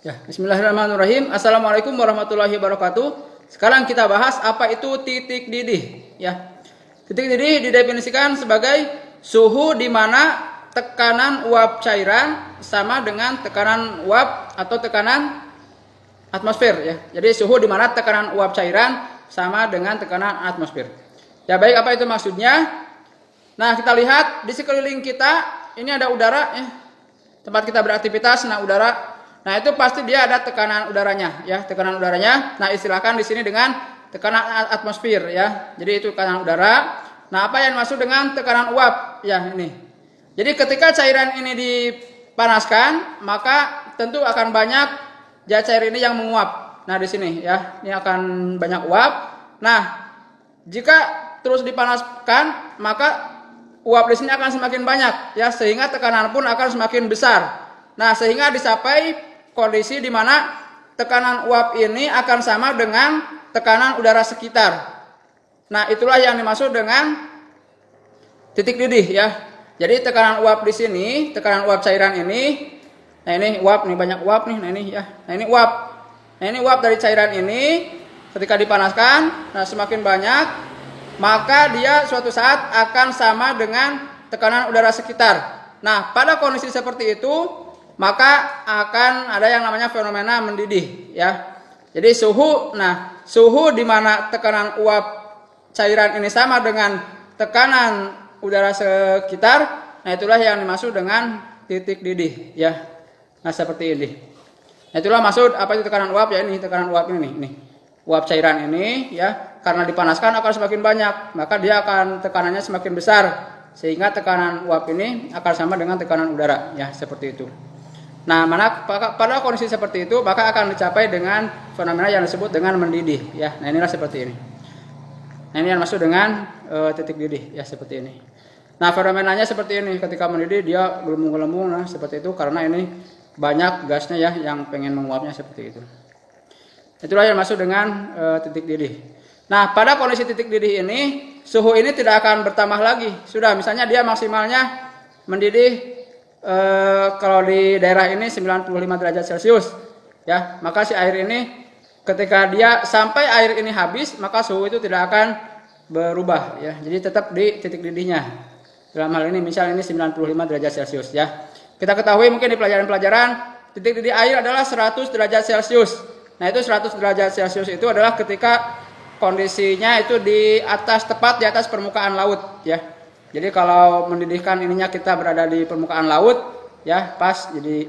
Ya, bismillahirrahmanirrahim. Assalamualaikum warahmatullahi wabarakatuh. Sekarang kita bahas apa itu titik didih. Ya, titik didih didefinisikan sebagai suhu di mana tekanan uap cairan sama dengan tekanan uap atau tekanan atmosfer. Ya, jadi suhu di mana tekanan uap cairan sama dengan tekanan atmosfer. Ya, baik, apa itu maksudnya? Nah, kita lihat di sekeliling kita ini ada udara. Ya, tempat kita beraktivitas, nah udara. Nah, itu pasti dia ada tekanan udaranya, ya, tekanan udaranya. Nah, istilahkan di sini dengan tekanan atmosfer, ya. Jadi itu tekanan udara. Nah, apa yang masuk dengan tekanan uap? Ya, ini. Jadi ketika cairan ini dipanaskan, maka tentu akan banyak zat cair ini yang menguap. Nah, di sini, ya, ini akan banyak uap. Nah, jika terus dipanaskan, maka uap di sini akan semakin banyak, ya, sehingga tekanan pun akan semakin besar. Nah, sehingga dicapai kondisi di mana tekanan uap ini akan sama dengan tekanan udara sekitar. Nah, itulah yang dimaksud dengan titik didih, ya. Jadi tekanan uap di sini, tekanan uap cairan ini, nah ini uap nih, banyak uap nih, nah ini ya. Nah, ini uap. Nah, ini uap dari cairan ini ketika dipanaskan, nah semakin banyak, maka dia suatu saat akan sama dengan tekanan udara sekitar. Nah, pada kondisi seperti itu maka akan ada yang namanya fenomena mendidih, ya. Jadi suhu di mana tekanan uap cairan ini sama dengan tekanan udara sekitar, nah itulah yang dimaksud dengan titik didih, ya. Nah, seperti ini. Nah, itulah maksud apa itu tekanan uap, ya, ini tekanan uap ini nih. Uap cairan ini, ya, karena dipanaskan akan semakin banyak, maka dia akan tekanannya semakin besar sehingga tekanan uap ini akan sama dengan tekanan udara, ya, seperti itu. Nah, pada kondisi seperti itu maka akan dicapai dengan fenomena yang disebut dengan mendidih, ya. Nah, inilah seperti ini. Nah, ini yang maksud dengan titik didih, ya, seperti ini. Nah, fenomenanya seperti ini, ketika mendidih dia gelembung-gelembung, nah seperti itu karena ini banyak gasnya, ya, yang pengen menguapnya seperti itu. Itulah yang maksud dengan titik didih. Nah, pada kondisi titik didih ini suhu ini tidak akan bertambah lagi. Sudah, misalnya dia maksimalnya mendidih kalau di daerah ini 95 derajat Celcius, ya, maka si air ini ketika dia sampai air ini habis, maka suhu itu tidak akan berubah, ya. Jadi tetap di titik didihnya. Dalam hal ini misal ini 95 derajat Celcius, ya. Kita ketahui mungkin di pelajaran-pelajaran titik didih air adalah 100 derajat Celcius. Nah, itu 100 derajat Celcius itu adalah ketika kondisinya itu di atas, tepat di atas permukaan laut, ya. Jadi kalau mendidihkan ininya kita berada di permukaan laut, ya, pas, jadi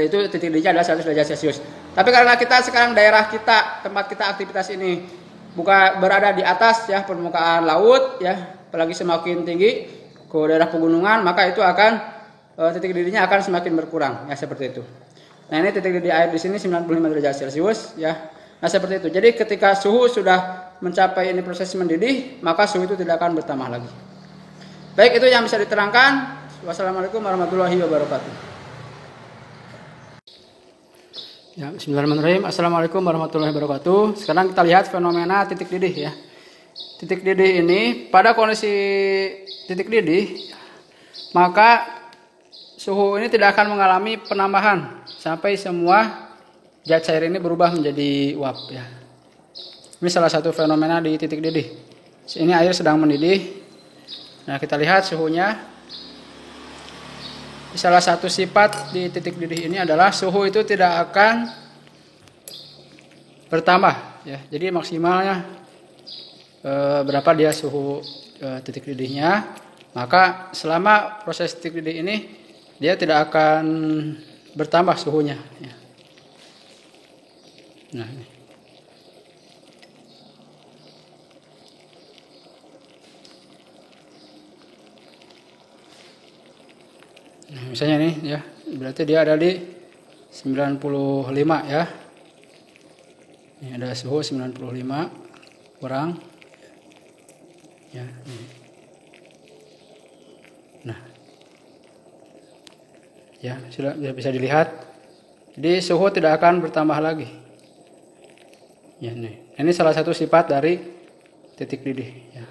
itu titik didihnya adalah 100 derajat Celcius. Tapi karena kita sekarang daerah kita, tempat kita aktivitas ini berada di atas, ya, permukaan laut, ya, apalagi semakin tinggi ke daerah pegunungan, maka itu akan titik didihnya akan semakin berkurang, ya, seperti itu. Nah, ini titik didih air di sini 95 derajat Celcius, ya. Nah, seperti itu. Jadi ketika suhu sudah mencapai ini proses mendidih, maka suhu itu tidak akan bertambah lagi. Baik, itu yang bisa diterangkan. Wassalamualaikum warahmatullahi wabarakatuh. Ya, bismillahirrahmanirrahim. Assalamualaikum warahmatullahi wabarakatuh. Sekarang kita lihat fenomena titik didih, ya. Titik didih ini pada kondisi titik didih, maka suhu ini tidak akan mengalami penambahan sampai semua zat cair ini berubah menjadi uap, ya. Ini salah satu fenomena di titik didih. Ini air sedang mendidih. Nah, kita lihat suhunya. Salah satu sifat di titik didih ini adalah suhu itu tidak akan bertambah, ya. Jadi maksimalnya berapa dia suhu titik didihnya, maka selama proses titik didih ini dia tidak akan bertambah suhunya, ya. Nah, ini. Nah, misalnya nih, ya, berarti dia ada di 95, ya. Ini ada suhu 95 kurang, ya. Nah, ya, sudah bisa dilihat. Jadi suhu tidak akan bertambah lagi. Ya, nih. Ini salah satu sifat dari titik didih, ya.